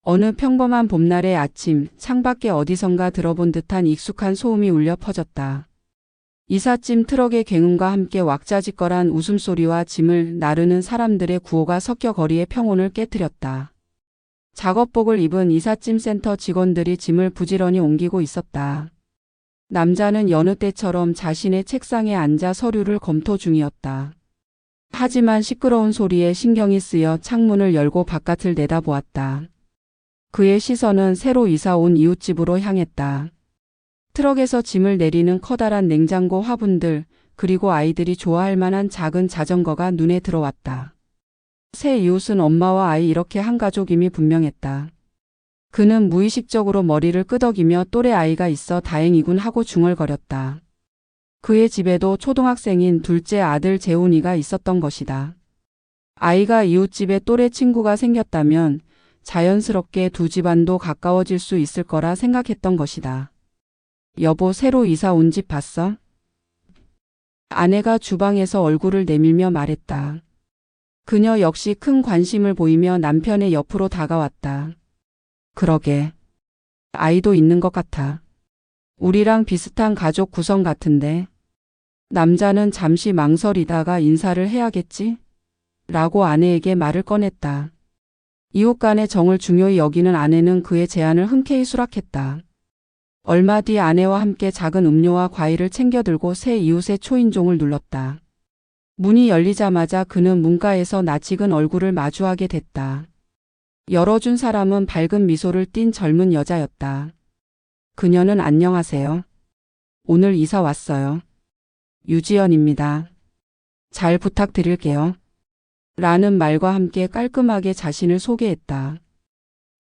어느 평범한 봄날의 아침, 창밖에 어디선가 들어본 듯한 익숙한 소음이 울려 퍼졌다. 이삿짐 트럭의 굉음과 함께 왁자지껄한 웃음소리와 짐을 나르는 사람들의 구호가 섞여 거리의 평온을 깨뜨렸다. 작업복을 입은 이삿짐 센터 직원들이 짐을 부지런히 옮기고 있었다. 남자는 여느 때처럼 자신의 책상에 앉아 서류를 검토 중이었다. 하지만 시끄러운 소리에 신경이 쓰여 창문을 열고 바깥을 내다보았다. 그의 시선은 새로 이사 온 이웃집으로 향했다. 트럭에서 짐을 내리는 커다란 냉장고 화분들, 그리고 아이들이 좋아할 만한 작은 자전거가 눈에 들어왔다. 새 이웃은 엄마와 아이 이렇게 한 가족임이 분명했다. 그는 무의식적으로 머리를 끄덕이며 또래 아이가 있어 다행이군 하고 중얼거렸다. 그의 집에도 초등학생인 둘째 아들 재훈이가 있었던 것이다. 아이가 이웃집에 또래 친구가 생겼다면 자연스럽게 두 집안도 가까워질 수 있을 거라 생각했던 것이다. 여보, 새로 이사 온 집 봤어? 아내가 주방에서 얼굴을 내밀며 말했다. 그녀 역시 큰 관심을 보이며 남편의 옆으로 다가왔다. 그러게. 아이도 있는 것 같아. 우리랑 비슷한 가족 구성 같은데. 남자는 잠시 망설이다가 인사를 해야겠지? 라고 아내에게 말을 꺼냈다. 이웃 간의 정을 중요히 여기는 아내는 그의 제안을 흔쾌히 수락했다. 얼마 뒤 아내와 함께 작은 음료와 과일을 챙겨 들고 새 이웃의 초인종을 눌렀다. 문이 열리자마자 그는 문가에서 낯익은 얼굴을 마주하게 됐다. 열어준 사람은 밝은 미소를 띤 젊은 여자였다. 그녀는 안녕하세요. 오늘 이사 왔어요. 유지연입니다. 잘 부탁드릴게요. 라는 말과 함께 깔끔하게 자신을 소개했다.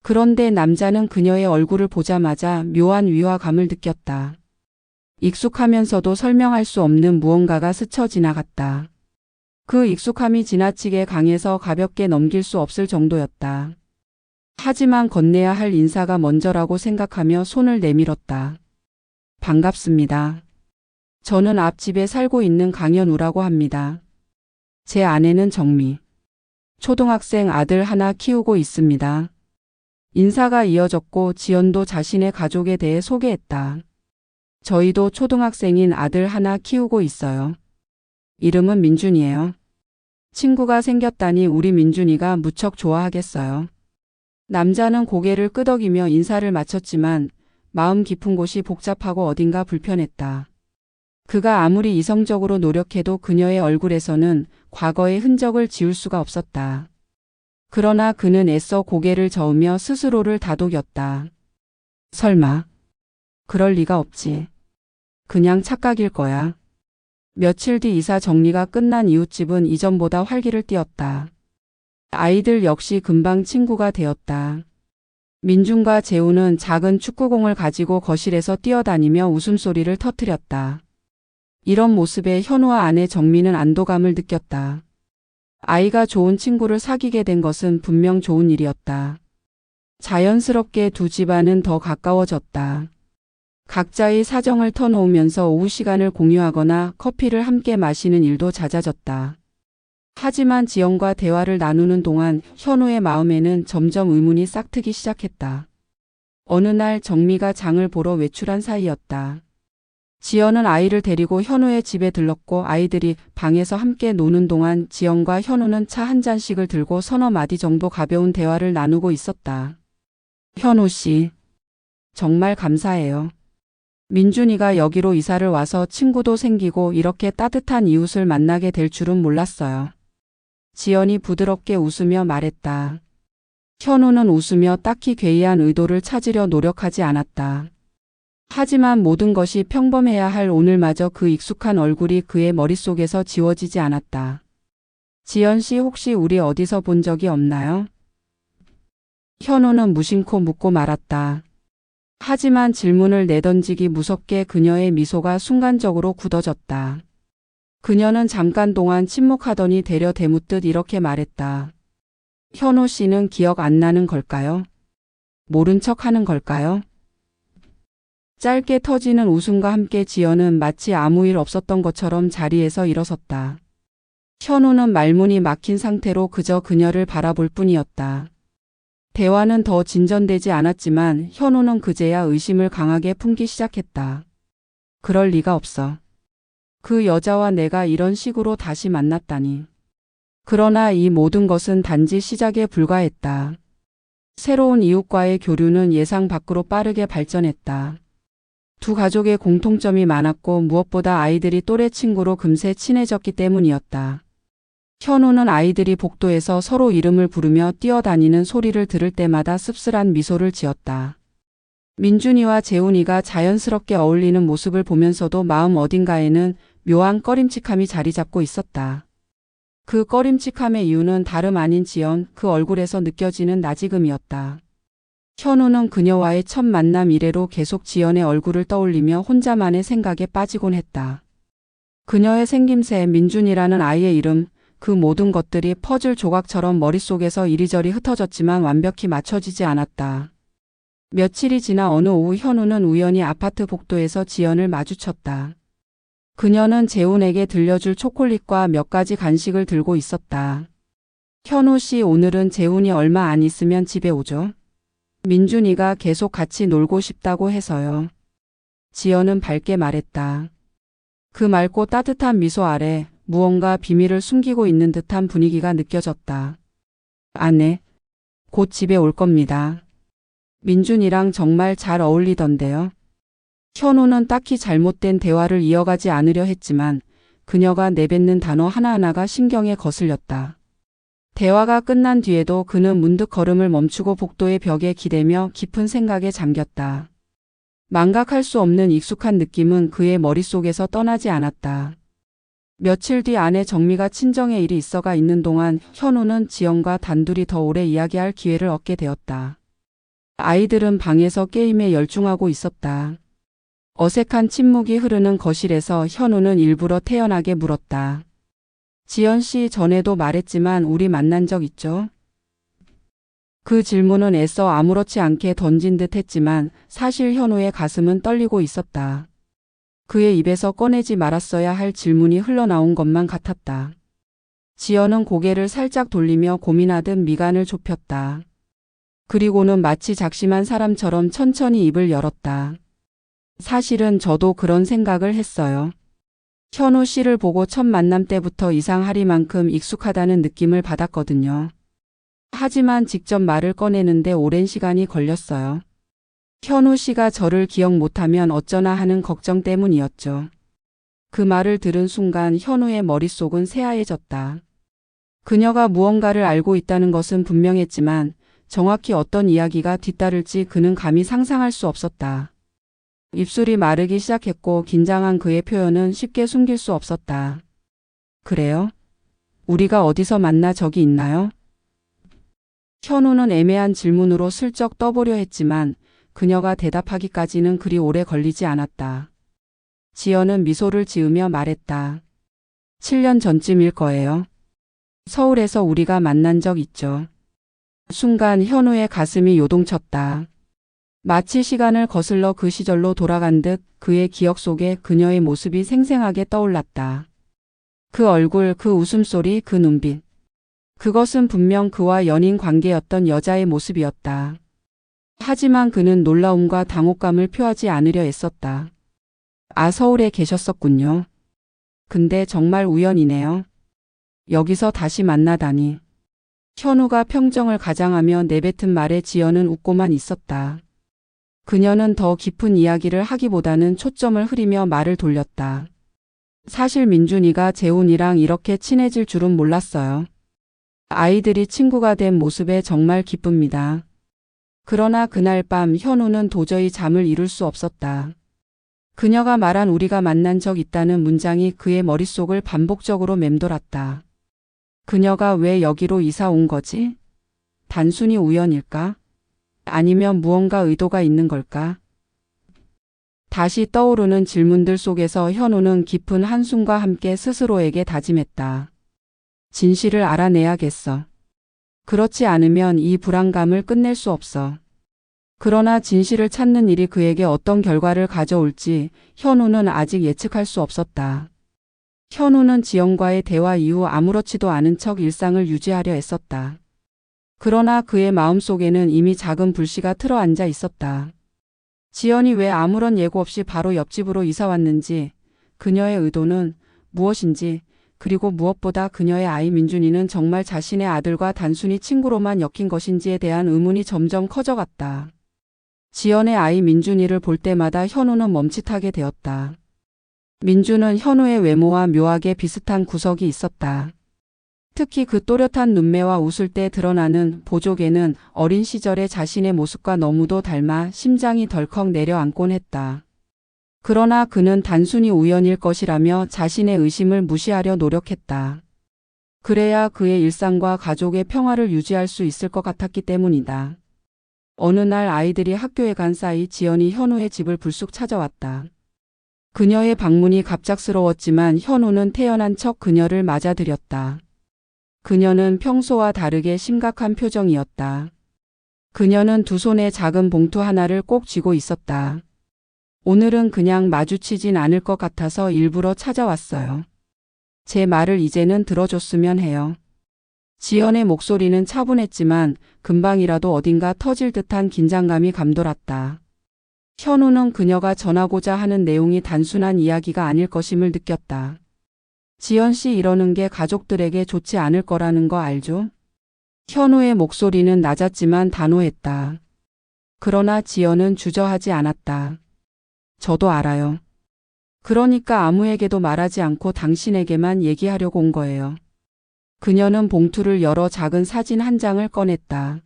그런데 남자는 그녀의 얼굴을 보자마자 묘한 위화감을 느꼈다. 익숙하면서도 설명할 수 없는 무언가가 스쳐 지나갔다. 그 익숙함이 지나치게 강해서 가볍게 넘길 수 없을 정도였다. 하지만 건네야 할 인사가 먼저라고 생각하며 손을 내밀었다. 반갑습니다. 저는 앞집에 살고 있는 강현우라고 합니다. 제 아내는 정미. 초등학생 아들 하나 키우고 있습니다. 인사가 이어졌고 지연도 자신의 가족에 대해 소개했다. 저희도 초등학생인 아들 하나 키우고 있어요. 이름은 민준이에요. 친구가 생겼다니 우리 민준이가 무척 좋아하겠어요. 남자는 고개를 끄덕이며 인사를 마쳤지만 마음 깊은 곳이 복잡하고 어딘가 불편했다. 그가 아무리 이성적으로 노력해도 그녀의 얼굴에서는 과거의 흔적을 지울 수가 없었다. 그러나 그는 애써 고개를 저으며 스스로를 다독였다. 설마. 그럴 리가 없지. 그냥 착각일 거야. 며칠 뒤 이사 정리가 끝난 이웃집은 이전보다 활기를 띠었다. 아이들 역시 금방 친구가 되었다. 민준과 재우는 작은 축구공을 가지고 거실에서 뛰어다니며 웃음소리를 터뜨렸다. 이런 모습에 현우와 아내 정미는 안도감을 느꼈다. 아이가 좋은 친구를 사귀게 된 것은 분명 좋은 일이었다. 자연스럽게 두 집안은 더 가까워졌다. 각자의 사정을 터놓으면서 오후 시간을 공유하거나 커피를 함께 마시는 일도 잦아졌다. 하지만 지연과 대화를 나누는 동안 현우의 마음에는 점점 의문이 싹트기 시작했다. 어느 날 정미가 장을 보러 외출한 사이였다. 지연은 아이를 데리고 현우의 집에 들렀고 아이들이 방에서 함께 노는 동안 지연과 현우는 차 한 잔씩을 들고 서너 마디 정도 가벼운 대화를 나누고 있었다. 현우 씨, 정말 감사해요. 민준이가 여기로 이사를 와서 친구도 생기고 이렇게 따뜻한 이웃을 만나게 될 줄은 몰랐어요. 지연이 부드럽게 웃으며 말했다. 현우는 웃으며 딱히 괴이한 의도를 찾으려 노력하지 않았다. 하지만 모든 것이 평범해야 할 오늘마저 그 익숙한 얼굴이 그의 머릿속에서 지워지지 않았다. 지연 씨 혹시 우리 어디서 본 적이 없나요? 현우는 무심코 묻고 말았다. 하지만 질문을 내던지기 무섭게 그녀의 미소가 순간적으로 굳어졌다. 그녀는 잠깐 동안 침묵하더니 되려 대묻듯 이렇게 말했다. 현우 씨는 기억 안 나는 걸까요? 모른 척 하는 걸까요? 짧게 터지는 웃음과 함께 지연은 마치 아무 일 없었던 것처럼 자리에서 일어섰다. 현우는 말문이 막힌 상태로 그저 그녀를 바라볼 뿐이었다. 대화는 더 진전되지 않았지만 현우는 그제야 의심을 강하게 품기 시작했다. 그럴 리가 없어. 그 여자와 내가 이런 식으로 다시 만났다니. 그러나 이 모든 것은 단지 시작에 불과했다. 새로운 이웃과의 교류는 예상 밖으로 빠르게 발전했다. 두 가족의 공통점이 많았고 무엇보다 아이들이 또래 친구로 금세 친해졌기 때문이었다. 현우는 아이들이 복도에서 서로 이름을 부르며 뛰어다니는 소리를 들을 때마다 씁쓸한 미소를 지었다. 민준이와 재훈이가 자연스럽게 어울리는 모습을 보면서도 마음 어딘가에는 묘한 꺼림칙함이 자리 잡고 있었다. 그 꺼림칙함의 이유는 다름 아닌 지연 그 얼굴에서 느껴지는 나지금이었다. 현우는 그녀와의 첫 만남 이래로 계속 지연의 얼굴을 떠올리며 혼자만의 생각에 빠지곤 했다. 그녀의 생김새, 민준이라는 아이의 이름, 그 모든 것들이 퍼즐 조각처럼 머릿속에서 이리저리 흩어졌지만 완벽히 맞춰지지 않았다. 며칠이 지나 어느 오후 현우는 우연히 아파트 복도에서 지연을 마주쳤다. 그녀는 재훈에게 들려줄 초콜릿과 몇 가지 간식을 들고 있었다. 현우 씨, 오늘은 재훈이 얼마 안 있으면 집에 오죠? 민준이가 계속 같이 놀고 싶다고 해서요. 지연은 밝게 말했다. 그 맑고 따뜻한 미소 아래 무언가 비밀을 숨기고 있는 듯한 분위기가 느껴졌다. 네, 곧 집에 올 겁니다. 민준이랑 정말 잘 어울리던데요. 현우는 딱히 잘못된 대화를 이어가지 않으려 했지만 그녀가 내뱉는 단어 하나하나가 신경에 거슬렸다. 대화가 끝난 뒤에도 그는 문득 걸음을 멈추고 복도의 벽에 기대며 깊은 생각에 잠겼다. 망각할 수 없는 익숙한 느낌은 그의 머릿속에서 떠나지 않았다. 며칠 뒤 아내 정미가 친정에 일이 있어가 있는 동안 현우는 지연과 단둘이 더 오래 이야기할 기회를 얻게 되었다. 아이들은 방에서 게임에 열중하고 있었다. 어색한 침묵이 흐르는 거실에서 현우는 일부러 태연하게 물었다. 지연 씨, 전에도 말했지만 우리 만난 적 있죠? 그 질문은 애써 아무렇지 않게 던진 듯 했지만 사실 현우의 가슴은 떨리고 있었다. 그의 입에서 꺼내지 말았어야 할 질문이 흘러나온 것만 같았다. 지연은 고개를 살짝 돌리며 고민하듯 미간을 좁혔다. 그리고는 마치 작심한 사람처럼 천천히 입을 열었다. 사실은 저도 그런 생각을 했어요. 현우 씨를 보고 첫 만남 때부터 이상하리만큼 익숙하다는 느낌을 받았거든요. 하지만 직접 말을 꺼내는데 오랜 시간이 걸렸어요. 현우 씨가 저를 기억 못하면 어쩌나 하는 걱정 때문이었죠. 그 말을 들은 순간 현우의 머릿속은 새하얘졌다. 그녀가 무언가를 알고 있다는 것은 분명했지만 정확히 어떤 이야기가 뒤따를지 그는 감히 상상할 수 없었다. 입술이 마르기 시작했고 긴장한 그의 표현은 쉽게 숨길 수 없었다. 그래요? 우리가 어디서 만나 적이 있나요? 현우는 애매한 질문으로 슬쩍 떠보려 했지만 그녀가 대답하기까지는 그리 오래 걸리지 않았다. 지연은 미소를 지으며 말했다. 7년 전쯤일 거예요. 서울에서 우리가 만난 적 있죠. 순간 현우의 가슴이 요동쳤다. 마치 시간을 거슬러 그 시절로 돌아간 듯 그의 기억 속에 그녀의 모습이 생생하게 떠올랐다. 그 얼굴, 그 웃음소리, 그 눈빛. 그것은 분명 그와 연인 관계였던 여자의 모습이었다. 하지만 그는 놀라움과 당혹감을 표하지 않으려 애썼다. 아, 서울에 계셨었군요. 근데 정말 우연이네요. 여기서 다시 만나다니. 현우가 평정을 가장하며 내뱉은 말에 지연은 웃고만 있었다. 그녀는 더 깊은 이야기를 하기보다는 초점을 흐리며 말을 돌렸다. 사실 민준이가 재훈이랑 이렇게 친해질 줄은 몰랐어요. 아이들이 친구가 된 모습에 정말 기쁩니다. 그러나 그날 밤 현우는 도저히 잠을 이룰 수 없었다. 그녀가 말한 우리가 만난 적 있다는 문장이 그의 머릿속을 반복적으로 맴돌았다. 그녀가 왜 여기로 이사 온 거지? 단순히 우연일까? 아니면 무언가 의도가 있는 걸까? 다시 떠오르는 질문들 속에서 현우는 깊은 한숨과 함께 스스로에게 다짐했다. 진실을 알아내야겠어. 그렇지 않으면 이 불안감을 끝낼 수 없어. 그러나 진실을 찾는 일이 그에게 어떤 결과를 가져올지 현우는 아직 예측할 수 없었다. 현우는 지연과의 대화 이후 아무렇지도 않은 척 일상을 유지하려 애썼다. 그러나 그의 마음속에는 이미 작은 불씨가 틀어앉아 있었다. 지연이 왜 아무런 예고 없이 바로 옆집으로 이사 왔는지, 그녀의 의도는 무엇인지, 그리고 무엇보다 그녀의 아이 민준이는 정말 자신의 아들과 단순히 친구로만 엮인 것인지에 대한 의문이 점점 커져갔다. 지연의 아이 민준이를 볼 때마다 현우는 멈칫하게 되었다. 민준은 현우의 외모와 묘하게 비슷한 구석이 있었다. 특히 그 또렷한 눈매와 웃을 때 드러나는 보조개는 어린 시절의 자신의 모습과 너무도 닮아 심장이 덜컥 내려앉곤 했다. 그러나 그는 단순히 우연일 것이라며 자신의 의심을 무시하려 노력했다. 그래야 그의 일상과 가족의 평화를 유지할 수 있을 것 같았기 때문이다. 어느 날 아이들이 학교에 간 사이 지연이 현우의 집을 불쑥 찾아왔다. 그녀의 방문이 갑작스러웠지만 현우는 태연한 척 그녀를 맞아들였다. 그녀는 평소와 다르게 심각한 표정이었다. 그녀는 두 손에 작은 봉투 하나를 꼭 쥐고 있었다. 오늘은 그냥 마주치진 않을 것 같아서 일부러 찾아왔어요. 제 말을 이제는 들어줬으면 해요. 지연의 목소리는 차분했지만 금방이라도 어딘가 터질 듯한 긴장감이 감돌았다. 현우는 그녀가 전하고자 하는 내용이 단순한 이야기가 아닐 것임을 느꼈다. 지연 씨 이러는 게 가족들에게 좋지 않을 거라는 거 알죠? 현우의 목소리는 낮았지만 단호했다. 그러나 지연은 주저하지 않았다. 저도 알아요. 그러니까 아무에게도 말하지 않고 당신에게만 얘기하려고 온 거예요. 그녀는 봉투를 열어 작은 사진 한 장을 꺼냈다.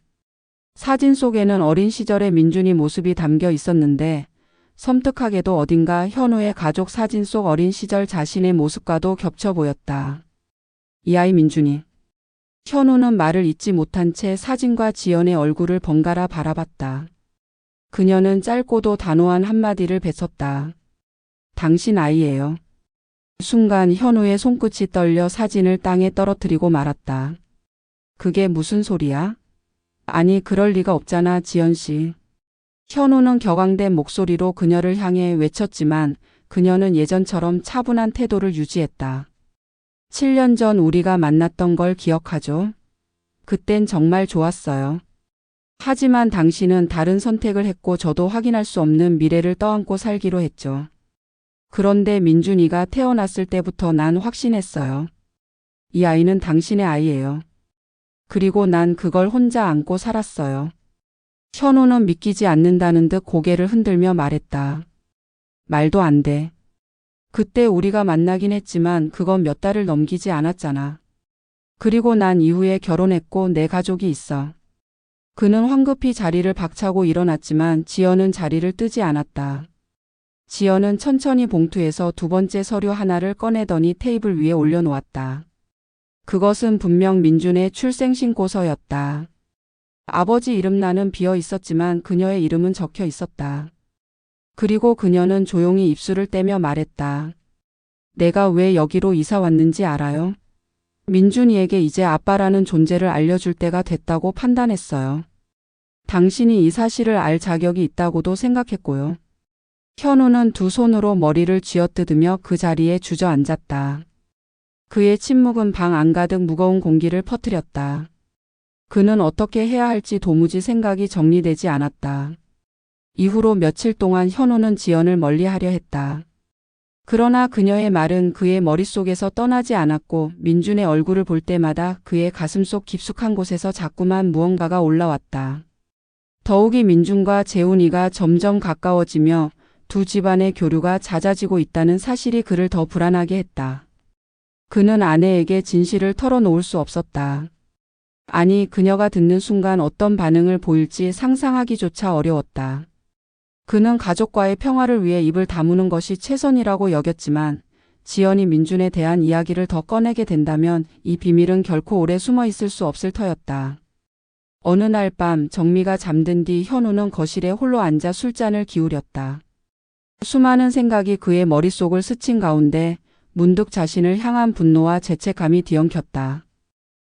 사진 속에는 어린 시절의 민준이 모습이 담겨 있었는데 섬뜩하게도 어딘가 현우의 가족 사진 속 어린 시절 자신의 모습과도 겹쳐 보였다. 이 아이 민준이. 현우는 말을 잇지 못한 채 사진과 지연의 얼굴을 번갈아 바라봤다. 그녀는 짧고도 단호한 한마디를 뱉었다. 당신 아이예요. 순간 현우의 손끝이 떨려 사진을 땅에 떨어뜨리고 말았다. 그게 무슨 소리야? 아니 그럴 리가 없잖아 지연 씨. 현우는 격앙된 목소리로 그녀를 향해 외쳤지만 그녀는 예전처럼 차분한 태도를 유지했다. 7년 전 우리가 만났던 걸 기억하죠? 그땐 정말 좋았어요. 하지만 당신은 다른 선택을 했고 저도 확인할 수 없는 미래를 떠안고 살기로 했죠. 그런데 민준이가 태어났을 때부터 난 확신했어요. 이 아이는 당신의 아이예요. 그리고 난 그걸 혼자 안고 살았어요. 현우는 믿기지 않는다는 듯 고개를 흔들며 말했다. 말도 안 돼. 그때 우리가 만나긴 했지만 그건 몇 달을 넘기지 않았잖아. 그리고 난 이후에 결혼했고 내 가족이 있어. 그는 황급히 자리를 박차고 일어났지만 지연은 자리를 뜨지 않았다. 지연은 천천히 봉투에서 두 번째 서류 하나를 꺼내더니 테이블 위에 올려놓았다. 그것은 분명 민준의 출생신고서였다. 아버지 이름란은 비어 있었지만 그녀의 이름은 적혀 있었다. 그리고 그녀는 조용히 입술을 떼며 말했다. 내가 왜 여기로 이사 왔는지 알아요? 민준이에게 이제 아빠라는 존재를 알려줄 때가 됐다고 판단했어요. 당신이 이 사실을 알 자격이 있다고도 생각했고요. 현우는 두 손으로 머리를 쥐어뜯으며 그 자리에 주저앉았다. 그의 침묵은 방 안가득 무거운 공기를 퍼뜨렸다. 그는 어떻게 해야 할지 도무지 생각이 정리되지 않았다. 이후로 며칠 동안 현우는 지연을 멀리하려 했다. 그러나 그녀의 말은 그의 머릿속에서 떠나지 않았고 민준의 얼굴을 볼 때마다 그의 가슴속 깊숙한 곳에서 자꾸만 무언가가 올라왔다. 더욱이 민준과 재훈이가 점점 가까워지며 두 집안의 교류가 잦아지고 있다는 사실이 그를 더 불안하게 했다. 그는 아내에게 진실을 털어놓을 수 없었다. 아니, 그녀가 듣는 순간 어떤 반응을 보일지 상상하기조차 어려웠다. 그는 가족과의 평화를 위해 입을 다무는 것이 최선이라고 여겼지만 지연이 민준에 대한 이야기를 더 꺼내게 된다면 이 비밀은 결코 오래 숨어 있을 수 없을 터였다. 어느 날 밤 정미가 잠든 뒤 현우는 거실에 홀로 앉아 술잔을 기울였다. 수많은 생각이 그의 머릿속을 스친 가운데 문득 자신을 향한 분노와 죄책감이 뒤엉켰다.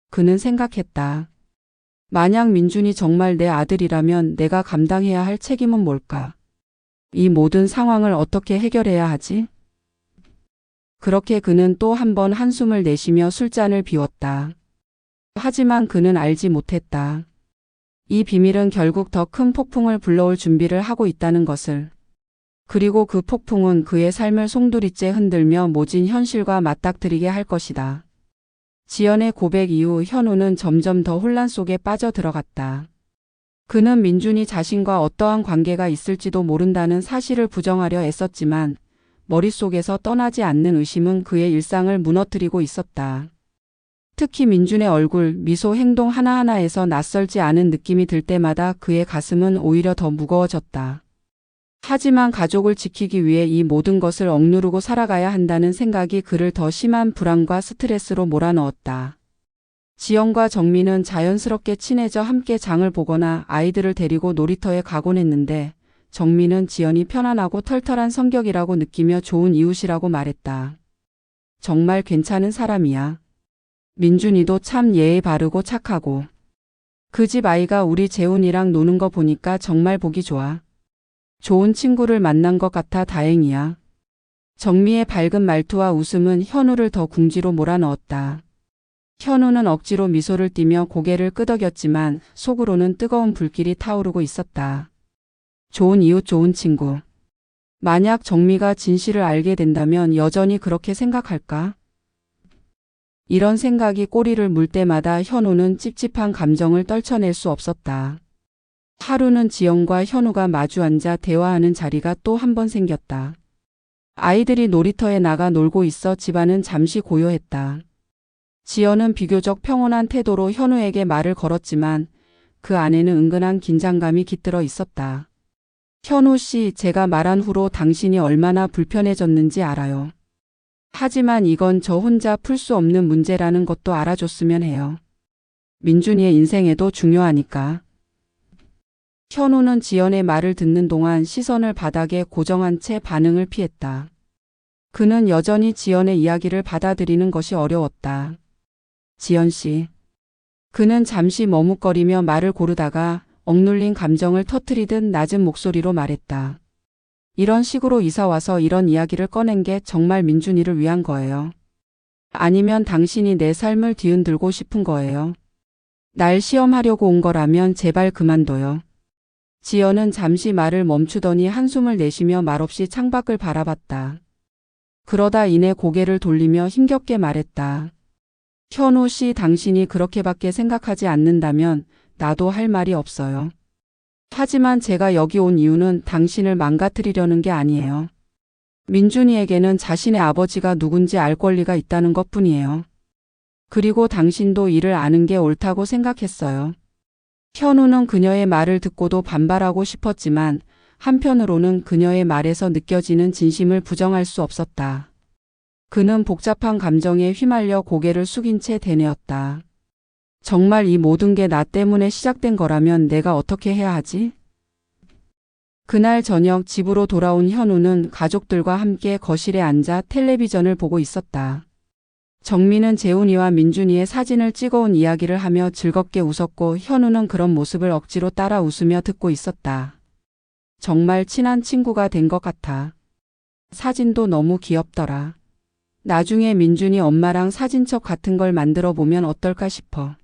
그는 생각했다. 만약 민준이 정말 내 아들이라면 내가 감당해야 할 책임은 뭘까? 이 모든 상황을 어떻게 해결해야 하지? 그렇게 그는 또 한 번 한숨을 내쉬며 술잔을 비웠다. 하지만 그는 알지 못했다. 이 비밀은 결국 더 큰 폭풍을 불러올 준비를 하고 있다는 것을. 그리고 그 폭풍은 그의 삶을 송두리째 흔들며 모진 현실과 맞닥뜨리게 할 것이다. 지연의 고백 이후 현우는 점점 더 혼란 속에 빠져들어갔다. 그는 민준이 자신과 어떠한 관계가 있을지도 모른다는 사실을 부정하려 애썼지만 머릿속에서 떠나지 않는 의심은 그의 일상을 무너뜨리고 있었다. 특히 민준의 얼굴, 미소, 행동 하나하나에서 낯설지 않은 느낌이 들 때마다 그의 가슴은 오히려 더 무거워졌다. 하지만 가족을 지키기 위해 이 모든 것을 억누르고 살아가야 한다는 생각이 그를 더 심한 불안과 스트레스로 몰아넣었다. 지연과 정민은 자연스럽게 친해져 함께 장을 보거나 아이들을 데리고 놀이터에 가곤 했는데 정민은 지연이 편안하고 털털한 성격이라고 느끼며 좋은 이웃이라고 말했다. 정말 괜찮은 사람이야. 민준이도 참 예의 바르고 착하고. 그 집 아이가 우리 재훈이랑 노는 거 보니까 정말 보기 좋아. 좋은 친구를 만난 것 같아 다행이야. 정미의 밝은 말투와 웃음은 현우를 더 궁지로 몰아넣었다. 현우는 억지로 미소를 띠며 고개를 끄덕였지만 속으로는 뜨거운 불길이 타오르고 있었다. 좋은 이웃, 좋은 친구. 만약 정미가 진실을 알게 된다면 여전히 그렇게 생각할까? 이런 생각이 꼬리를 물 때마다 현우는 찝찝한 감정을 떨쳐낼 수 없었다. 하루는 지연과 현우가 마주 앉아 대화하는 자리가 또 한 번 생겼다. 아이들이 놀이터에 나가 놀고 있어 집안은 잠시 고요했다. 지연은 비교적 평온한 태도로 현우에게 말을 걸었지만 그 안에는 은근한 긴장감이 깃들어 있었다. 현우 씨, 제가 말한 후로 당신이 얼마나 불편해졌는지 알아요. 하지만 이건 저 혼자 풀 수 없는 문제라는 것도 알아줬으면 해요. 민준이의 인생에도 중요하니까. 현우는 지연의 말을 듣는 동안 시선을 바닥에 고정한 채 반응을 피했다. 그는 여전히 지연의 이야기를 받아들이는 것이 어려웠다. 지연 씨. 그는 잠시 머뭇거리며 말을 고르다가 억눌린 감정을 터뜨리듯 낮은 목소리로 말했다. 이런 식으로 이사와서 이런 이야기를 꺼낸 게 정말 민준이를 위한 거예요. 아니면 당신이 내 삶을 뒤흔들고 싶은 거예요. 날 시험하려고 온 거라면 제발 그만둬요. 지연은 잠시 말을 멈추더니 한숨을 내쉬며 말없이 창밖을 바라봤다. 그러다 이내 고개를 돌리며 힘겹게 말했다. 현우 씨, 당신이 그렇게밖에 생각하지 않는다면 나도 할 말이 없어요. 하지만 제가 여기 온 이유는 당신을 망가뜨리려는 게 아니에요. 민준이에게는 자신의 아버지가 누군지 알 권리가 있다는 것뿐이에요. 그리고 당신도 이를 아는 게 옳다고 생각했어요. 현우는 그녀의 말을 듣고도 반발하고 싶었지만 한편으로는 그녀의 말에서 느껴지는 진심을 부정할 수 없었다. 그는 복잡한 감정에 휘말려 고개를 숙인 채 되뇌었다. 정말 이 모든 게 나 때문에 시작된 거라면 내가 어떻게 해야 하지? 그날 저녁 집으로 돌아온 현우는 가족들과 함께 거실에 앉아 텔레비전을 보고 있었다. 정민은 재훈이와 민준이의 사진을 찍어온 이야기를 하며 즐겁게 웃었고 현우는 그런 모습을 억지로 따라 웃으며 듣고 있었다. 정말 친한 친구가 된 것 같아. 사진도 너무 귀엽더라. 나중에 민준이 엄마랑 사진첩 같은 걸 만들어 보면 어떨까 싶어.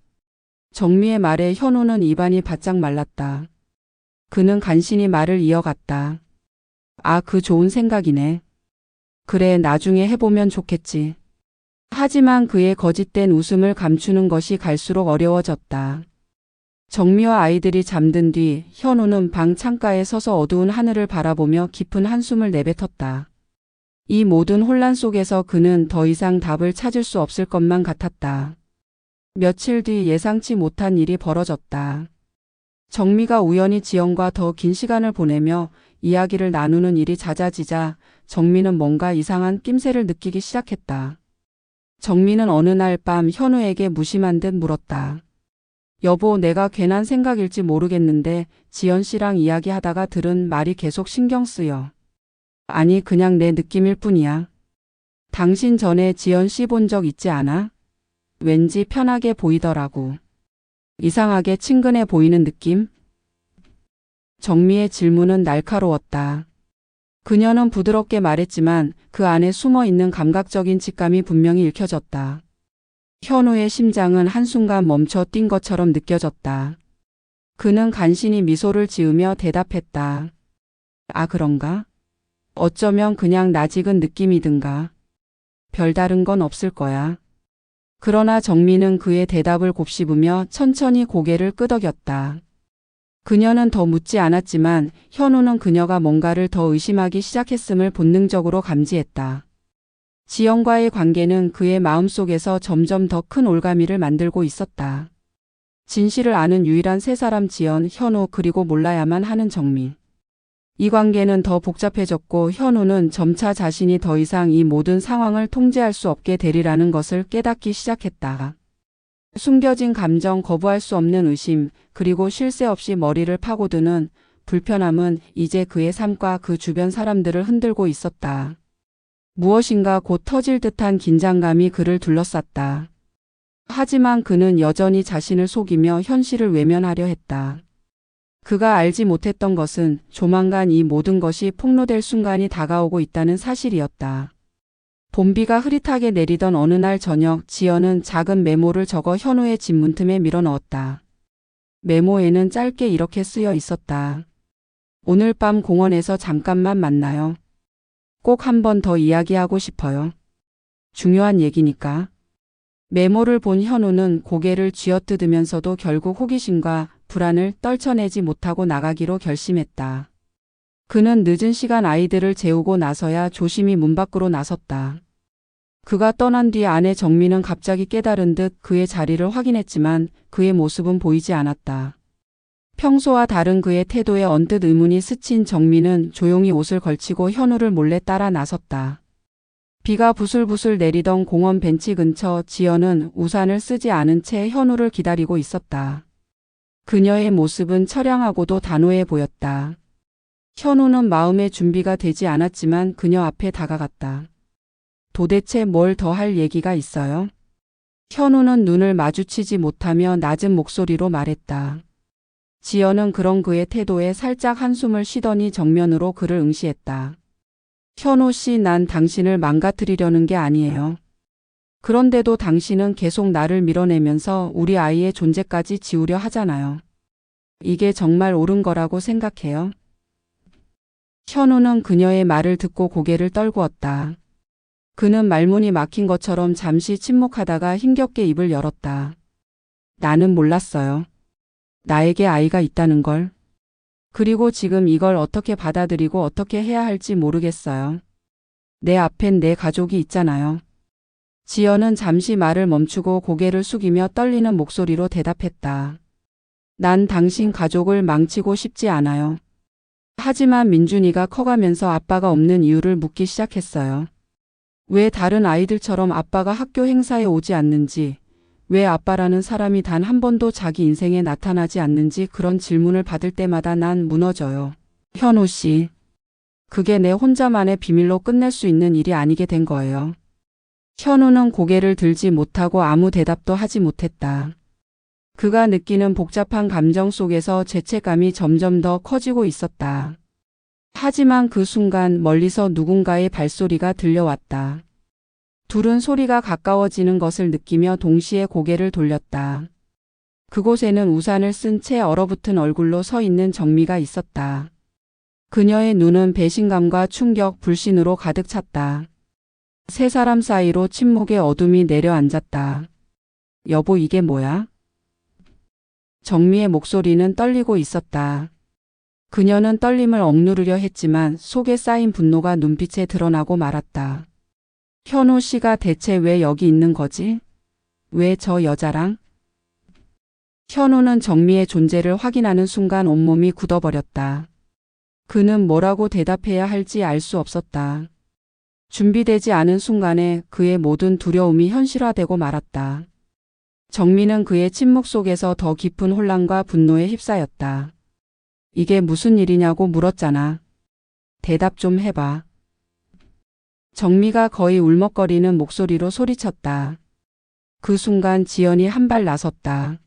정미의 말에 현우는 입안이 바짝 말랐다. 그는 간신히 말을 이어갔다. 아, 그 좋은 생각이네. 그래, 나중에 해보면 좋겠지. 하지만 그의 거짓된 웃음을 감추는 것이 갈수록 어려워졌다. 정미와 아이들이 잠든 뒤 현우는 방 창가에 서서 어두운 하늘을 바라보며 깊은 한숨을 내뱉었다. 이 모든 혼란 속에서 그는 더 이상 답을 찾을 수 없을 것만 같았다. 며칠 뒤 예상치 못한 일이 벌어졌다. 정미가 우연히 지연과 더 긴 시간을 보내며 이야기를 나누는 일이 잦아지자 정미는 뭔가 이상한 낌새를 느끼기 시작했다. 정미는 어느 날 밤 현우에게 무심한 듯 물었다. 여보, 내가 괜한 생각일지 모르겠는데 지연 씨랑 이야기하다가 들은 말이 계속 신경 쓰여. 아니, 그냥 내 느낌일 뿐이야. 당신 전에 지연 씨 본 적 있지 않아? 왠지 편하게 보이더라고. 이상하게 친근해 보이는 느낌? 정미의 질문은 날카로웠다. 그녀는 부드럽게 말했지만 그 안에 숨어 있는 감각적인 직감이 분명히 읽혀졌다. 현우의 심장은 한순간 멈춰 뛴 것처럼 느껴졌다. 그는 간신히 미소를 지으며 대답했다. 아, 그런가? 어쩌면 그냥 낯익은 느낌이든가. 별다른 건 없을 거야. 그러나 정민은 그의 대답을 곱씹으며 천천히 고개를 끄덕였다. 그녀는 더 묻지 않았지만 현우는 그녀가 뭔가를 더 의심하기 시작했음을 본능적으로 감지했다. 지연과의 관계는 그의 마음속에서 점점 더 큰 올가미를 만들고 있었다. 진실을 아는 유일한 세 사람 지연, 현우 그리고 몰라야만 하는 정민. 이 관계는 더 복잡해졌고 현우는 점차 자신이 더 이상 이 모든 상황을 통제할 수 없게 되리라는 것을 깨닫기 시작했다. 숨겨진 감정, 거부할 수 없는 의심, 그리고 쉴 새 없이 머리를 파고드는 불편함은 이제 그의 삶과 그 주변 사람들을 흔들고 있었다. 무엇인가 곧 터질 듯한 긴장감이 그를 둘러쌌다. 하지만 그는 여전히 자신을 속이며 현실을 외면하려 했다. 그가 알지 못했던 것은 조만간 이 모든 것이 폭로될 순간이 다가오고 있다는 사실이었다. 봄비가 흐릿하게 내리던 어느 날 저녁, 지연은 작은 메모를 적어 현우의 집 문틈에 밀어넣었다. 메모에는 짧게 이렇게 쓰여 있었다. 오늘 밤 공원에서 잠깐만 만나요. 꼭 한 번 더 이야기하고 싶어요. 중요한 얘기니까. 메모를 본 현우는 고개를 쥐어뜯으면서도 결국 호기심과 불안을 떨쳐내지 못하고 나가기로 결심했다. 그는 늦은 시간 아이들을 재우고 나서야 조심히 문 밖으로 나섰다. 그가 떠난 뒤 아내 정민은 갑자기 깨달은 듯 그의 자리를 확인했지만 그의 모습은 보이지 않았다. 평소와 다른 그의 태도에 언뜻 의문이 스친 정민은 조용히 옷을 걸치고 현우를 몰래 따라 나섰다. 비가 부슬부슬 내리던 공원 벤치 근처 지연은 우산을 쓰지 않은 채 현우를 기다리고 있었다. 그녀의 모습은 처량하고도 단호해 보였다. 현우는 마음의 준비가 되지 않았지만 그녀 앞에 다가갔다. 도대체 뭘 더 할 얘기가 있어요? 현우는 눈을 마주치지 못하며 낮은 목소리로 말했다. 지연은 그런 그의 태도에 살짝 한숨을 쉬더니 정면으로 그를 응시했다. 현우 씨, 난 당신을 망가뜨리려는 게 아니에요. 그런데도 당신은 계속 나를 밀어내면서 우리 아이의 존재까지 지우려 하잖아요. 이게 정말 옳은 거라고 생각해요? 현우는 그녀의 말을 듣고 고개를 떨구었다. 그는 말문이 막힌 것처럼 잠시 침묵하다가 힘겹게 입을 열었다. 나는 몰랐어요. 나에게 아이가 있다는 걸. 그리고 지금 이걸 어떻게 받아들이고 어떻게 해야 할지 모르겠어요. 내 앞엔 내 가족이 있잖아요. 지연은 잠시 말을 멈추고 고개를 숙이며 떨리는 목소리로 대답했다. 난 당신 가족을 망치고 싶지 않아요. 하지만 민준이가 커가면서 아빠가 없는 이유를 묻기 시작했어요. 왜 다른 아이들처럼 아빠가 학교 행사에 오지 않는지, 왜 아빠라는 사람이 단 한 번도 자기 인생에 나타나지 않는지 그런 질문을 받을 때마다 난 무너져요. 현우 씨, 그게 내 혼자만의 비밀로 끝낼 수 있는 일이 아니게 된 거예요. 현우는 고개를 들지 못하고 아무 대답도 하지 못했다. 그가 느끼는 복잡한 감정 속에서 죄책감이 점점 더 커지고 있었다. 하지만 그 순간 멀리서 누군가의 발소리가 들려왔다. 둘은 소리가 가까워지는 것을 느끼며 동시에 고개를 돌렸다. 그곳에는 우산을 쓴 채 얼어붙은 얼굴로 서 있는 정미가 있었다. 그녀의 눈은 배신감과 충격, 불신으로 가득 찼다. 세 사람 사이로 침묵의 어둠이 내려앉았다. 여보, 이게 뭐야? 정미의 목소리는 떨리고 있었다. 그녀는 떨림을 억누르려 했지만 속에 쌓인 분노가 눈빛에 드러나고 말았다. 현우 씨가 대체 왜 여기 있는 거지? 왜 저 여자랑? 현우는 정미의 존재를 확인하는 순간 온몸이 굳어버렸다. 그는 뭐라고 대답해야 할지 알 수 없었다. 준비되지 않은 순간에 그의 모든 두려움이 현실화되고 말았다. 정미는 그의 침묵 속에서 더 깊은 혼란과 분노에 휩싸였다. 이게 무슨 일이냐고 물었잖아. 대답 좀 해봐. 정미가 거의 울먹거리는 목소리로 소리쳤다. 그 순간 지연이 한 발 나섰다.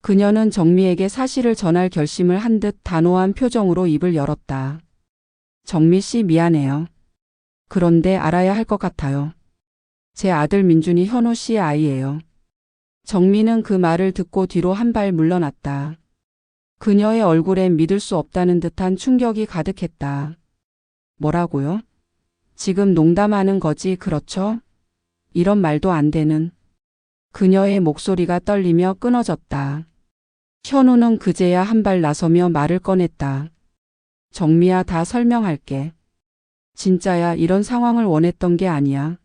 그녀는 정미에게 사실을 전할 결심을 한 듯 단호한 표정으로 입을 열었다. 정미 씨, 미안해요. 그런데 알아야 할 것 같아요. 제 아들 민준이 현우 씨의 아이예요. 정미는 그 말을 듣고 뒤로 한 발 물러났다. 그녀의 얼굴엔 믿을 수 없다는 듯한 충격이 가득했다. 뭐라고요? 지금 농담하는 거지, 그렇죠? 이런 말도 안 되는. 그녀의 목소리가 떨리며 끊어졌다. 현우는 그제야 한 발 나서며 말을 꺼냈다. 정미야, 다 설명할게. 진짜야, 이런 상황을 원했던 게 아니야.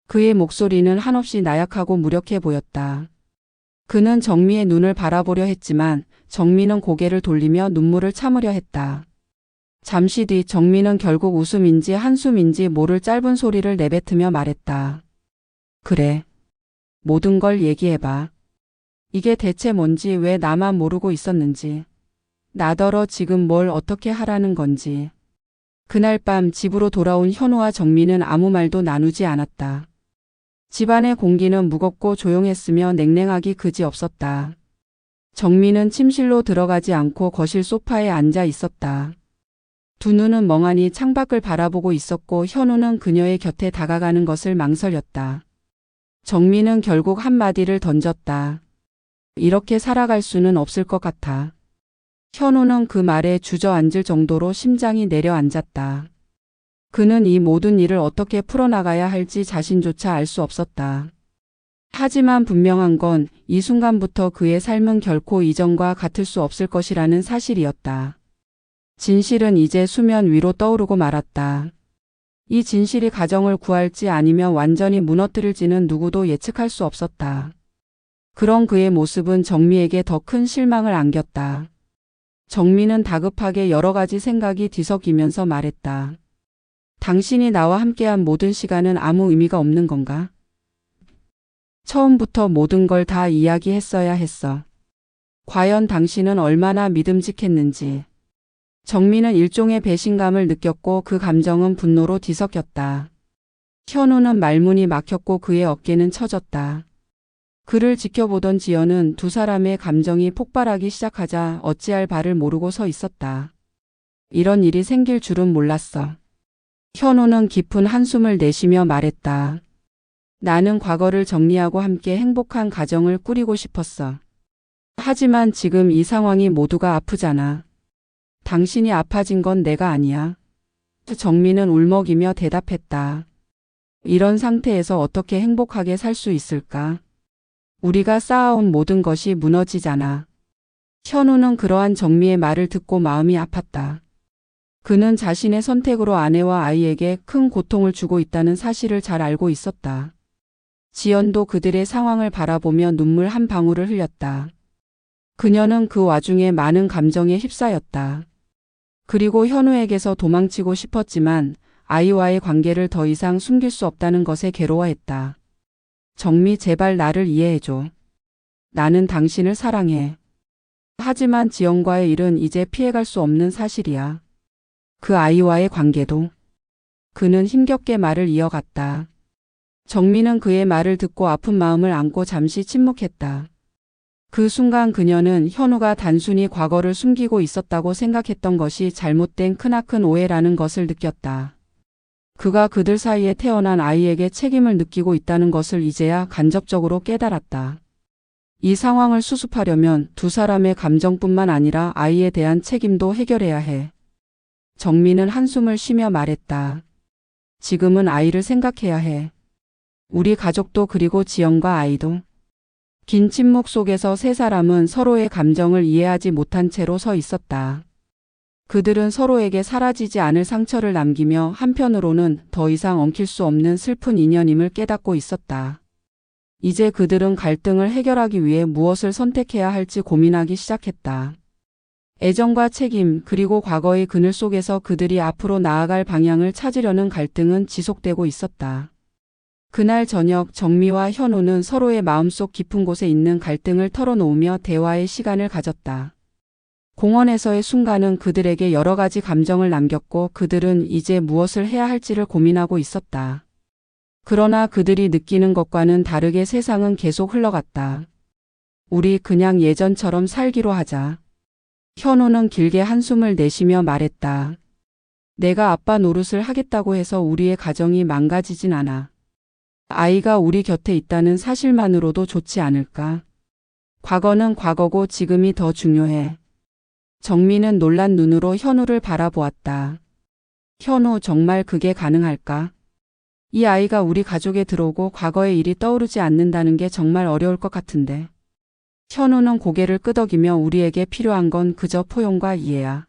그의 목소리는 한없이 나약하고 무력해 보였다. 그는 정미의 눈을 바라보려 했지만 정미는 고개를 돌리며 눈물을 참으려 했다. 잠시 뒤 정미는 결국 웃음인지 한숨인지 모를 짧은 소리를 내뱉으며 말했다. 그래. 모든 걸 얘기해봐. 이게 대체 뭔지, 왜 나만 모르고 있었는지. 나더러 지금 뭘 어떻게 하라는 건지. 그날 밤 집으로 돌아온 현우와 정미는 아무 말도 나누지 않았다. 집안의 공기는 무겁고 조용했으며 냉랭하기 그지없었다. 정미는 침실로 들어가지 않고 거실 소파에 앉아 있었다. 두 눈은 멍하니 창밖을 바라보고 있었고 현우는 그녀의 곁에 다가가는 것을 망설였다. 정미는 결국 한마디를 던졌다. 이렇게 살아갈 수는 없을 것 같아. 현우는 그 말에 주저앉을 정도로 심장이 내려앉았다. 그는 이 모든 일을 어떻게 풀어나가야 할지 자신조차 알 수 없었다. 하지만 분명한 건 이 순간부터 그의 삶은 결코 이전과 같을 수 없을 것이라는 사실이었다. 진실은 이제 수면 위로 떠오르고 말았다. 이 진실이 가정을 구할지 아니면 완전히 무너뜨릴지는 누구도 예측할 수 없었다. 그런 그의 모습은 정미에게 더 큰 실망을 안겼다. 정미는 다급하게 여러 가지 생각이 뒤섞이면서 말했다. 당신이 나와 함께한 모든 시간은 아무 의미가 없는 건가? 처음부터 모든 걸 다 이야기했어야 했어. 과연 당신은 얼마나 믿음직했는지. 정미는 일종의 배신감을 느꼈고 그 감정은 분노로 뒤섞였다. 현우는 말문이 막혔고 그의 어깨는 처졌다. 그를 지켜보던 지연은 두 사람의 감정이 폭발하기 시작하자 어찌할 바를 모르고 서 있었다. 이런 일이 생길 줄은 몰랐어. 현우는 깊은 한숨을 내쉬며 말했다. 나는 과거를 정리하고 함께 행복한 가정을 꾸리고 싶었어. 하지만 지금 이 상황이 모두가 아프잖아. 당신이 아파진 건 내가 아니야. 정미는 울먹이며 대답했다. 이런 상태에서 어떻게 행복하게 살 수 있을까? 우리가 쌓아온 모든 것이 무너지잖아. 현우는 그러한 정미의 말을 듣고 마음이 아팠다. 그는 자신의 선택으로 아내와 아이에게 큰 고통을 주고 있다는 사실을 잘 알고 있었다. 지연도 그들의 상황을 바라보며 눈물 한 방울을 흘렸다. 그녀는 그 와중에 많은 감정에 휩싸였다. 그리고 현우에게서 도망치고 싶었지만 아이와의 관계를 더 이상 숨길 수 없다는 것에 괴로워했다. 정미, 제발 나를 이해해줘. 나는 당신을 사랑해. 하지만 지연과의 일은 이제 피해갈 수 없는 사실이야. 그 아이와의 관계도. 그는 힘겹게 말을 이어갔다. 정미는 그의 말을 듣고 아픈 마음을 안고 잠시 침묵했다. 그 순간 그녀는 현우가 단순히 과거를 숨기고 있었다고 생각했던 것이 잘못된 크나큰 오해라는 것을 느꼈다. 그가 그들 사이에 태어난 아이에게 책임을 느끼고 있다는 것을 이제야 간접적으로 깨달았다. 이 상황을 수습하려면 두 사람의 감정뿐만 아니라 아이에 대한 책임도 해결해야 해. 정미는 한숨을 쉬며 말했다. 지금은 아이를 생각해야 해. 우리 가족도 그리고 지연과 아이도. 긴 침묵 속에서 세 사람은 서로의 감정을 이해하지 못한 채로 서 있었다. 그들은 서로에게 사라지지 않을 상처를 남기며 한편으로는 더 이상 엉킬 수 없는 슬픈 인연임을 깨닫고 있었다. 이제 그들은 갈등을 해결하기 위해 무엇을 선택해야 할지 고민하기 시작했다. 애정과 책임 그리고 과거의 그늘 속에서 그들이 앞으로 나아갈 방향을 찾으려는 갈등은 지속되고 있었다. 그날 저녁 정미와 현우는 서로의 마음속 깊은 곳에 있는 갈등을 털어놓으며 대화의 시간을 가졌다. 공원에서의 순간은 그들에게 여러 가지 감정을 남겼고 그들은 이제 무엇을 해야 할지를 고민하고 있었다. 그러나 그들이 느끼는 것과는 다르게 세상은 계속 흘러갔다. 우리 그냥 예전처럼 살기로 하자. 현우는 길게 한숨을 내쉬며 말했다. 내가 아빠 노릇을 하겠다고 해서 우리의 가정이 망가지진 않아. 아이가 우리 곁에 있다는 사실만으로도 좋지 않을까? 과거는 과거고 지금이 더 중요해. 정민은 놀란 눈으로 현우를 바라보았다. 현우, 정말 그게 가능할까? 이 아이가 우리 가족에 들어오고 과거의 일이 떠오르지 않는다는 게 정말 어려울 것 같은데. 현우는 고개를 끄덕이며 우리에게 필요한 건 그저 포용과 이해야.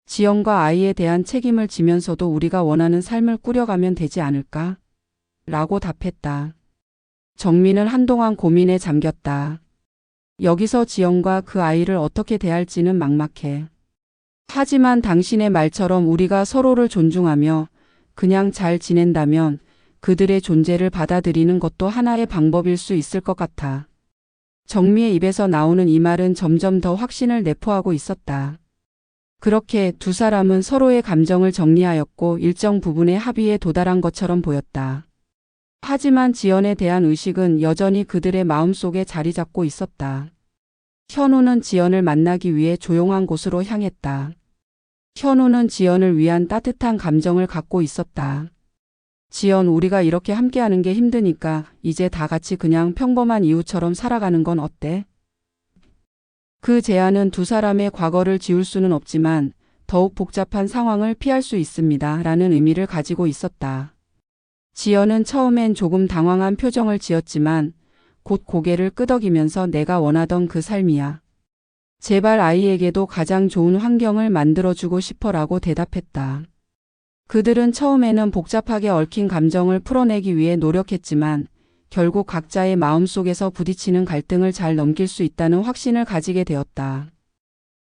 지연과 아이에 대한 책임을 지면서도 우리가 원하는 삶을 꾸려가면 되지 않을까? 라고 답했다. 정민은 한동안 고민에 잠겼다. 여기서 지연과 그 아이를 어떻게 대할지는 막막해. 하지만 당신의 말처럼 우리가 서로를 존중하며 그냥 잘 지낸다면 그들의 존재를 받아들이는 것도 하나의 방법일 수 있을 것 같아. 정미의 입에서 나오는 이 말은 점점 더 확신을 내포하고 있었다. 그렇게 두 사람은 서로의 감정을 정리하였고 일정 부분의 합의에 도달한 것처럼 보였다. 하지만 지연에 대한 의식은 여전히 그들의 마음속에 자리 잡고 있었다. 현우는 지연을 만나기 위해 조용한 곳으로 향했다. 현우는 지연을 위한 따뜻한 감정을 갖고 있었다. 지연, 우리가 이렇게 함께하는 게 힘드니까 이제 다 같이 그냥 평범한 이웃처럼 살아가는 건 어때? 그 제안은 두 사람의 과거를 지울 수는 없지만 더욱 복잡한 상황을 피할 수 있습니다. 라는 의미를 가지고 있었다. 지연은 처음엔 조금 당황한 표정을 지었지만 곧 고개를 끄덕이면서 내가 원하던 그 삶이야. 제발 아이에게도 가장 좋은 환경을 만들어주고 싶어라고 대답했다. 그들은 처음에는 복잡하게 얽힌 감정을 풀어내기 위해 노력했지만 결국 각자의 마음속에서 부딪히는 갈등을 잘 넘길 수 있다는 확신을 가지게 되었다.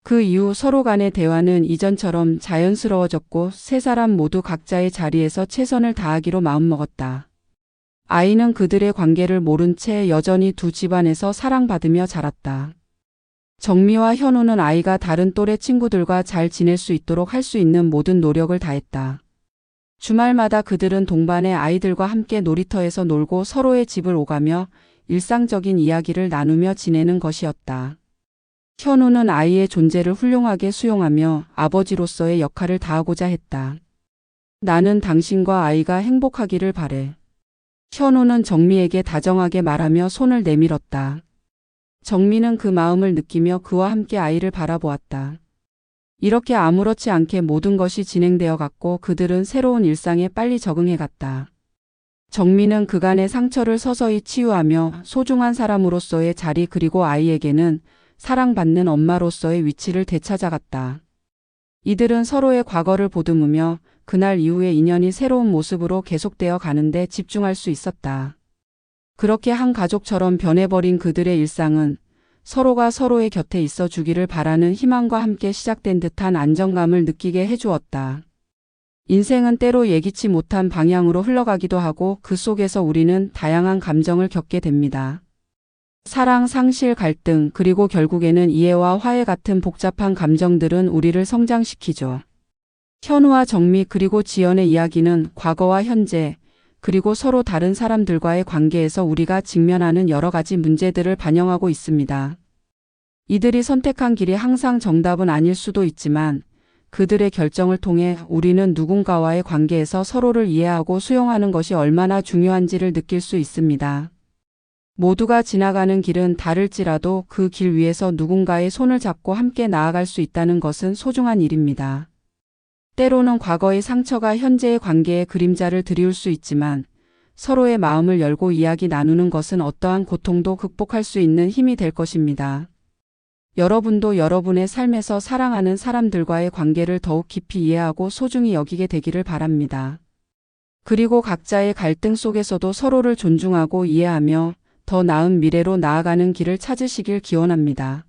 그 이후 서로 간의 대화는 이전처럼 자연스러워졌고 세 사람 모두 각자의 자리에서 최선을 다하기로 마음먹었다. 아이는 그들의 관계를 모른 채 여전히 두 집안에서 사랑받으며 자랐다. 정미와 현우는 아이가 다른 또래 친구들과 잘 지낼 수 있도록 할 수 있는 모든 노력을 다했다. 주말마다 그들은 동반의 아이들과 함께 놀이터에서 놀고 서로의 집을 오가며 일상적인 이야기를 나누며 지내는 것이었다. 현우는 아이의 존재를 훌륭하게 수용하며 아버지로서의 역할을 다하고자 했다. 나는 당신과 아이가 행복하기를 바래. 현우는 정미에게 다정하게 말하며 손을 내밀었다. 정미는 그 마음을 느끼며 그와 함께 아이를 바라보았다. 이렇게 아무렇지 않게 모든 것이 진행되어 갔고 그들은 새로운 일상에 빨리 적응해 갔다. 정미는 그간의 상처를 서서히 치유하며 소중한 사람으로서의 자리 그리고 아이에게는 사랑받는 엄마로서의 위치를 되찾아갔다. 이들은 서로의 과거를 보듬으며 그날 이후의 인연이 새로운 모습으로 계속되어 가는데 집중할 수 있었다. 그렇게 한 가족처럼 변해버린 그들의 일상은 서로가 서로의 곁에 있어 주기를 바라는 희망과 함께 시작된 듯한 안정감을 느끼게 해주었다. 인생은 때로 예기치 못한 방향으로 흘러가기도 하고 그 속에서 우리는 다양한 감정을 겪게 됩니다. 사랑, 상실, 갈등, 그리고 결국에는 이해와 화해 같은 복잡한 감정들은 우리를 성장시키죠. 현우와 정미 그리고 지연의 이야기는 과거와 현재, 그리고 서로 다른 사람들과의 관계에서 우리가 직면하는 여러 가지 문제들을 반영하고 있습니다. 이들이 선택한 길이 항상 정답은 아닐 수도 있지만 그들의 결정을 통해 우리는 누군가와의 관계에서 서로를 이해하고 수용하는 것이 얼마나 중요한지를 느낄 수 있습니다. 모두가 지나가는 길은 다를지라도 그 길 위에서 누군가의 손을 잡고 함께 나아갈 수 있다는 것은 소중한 일입니다. 때로는 과거의 상처가 현재의 관계에 그림자를 드리울 수 있지만 서로의 마음을 열고 이야기 나누는 것은 어떠한 고통도 극복할 수 있는 힘이 될 것입니다. 여러분도 여러분의 삶에서 사랑하는 사람들과의 관계를 더욱 깊이 이해하고 소중히 여기게 되기를 바랍니다. 그리고 각자의 갈등 속에서도 서로를 존중하고 이해하며 더 나은 미래로 나아가는 길을 찾으시길 기원합니다.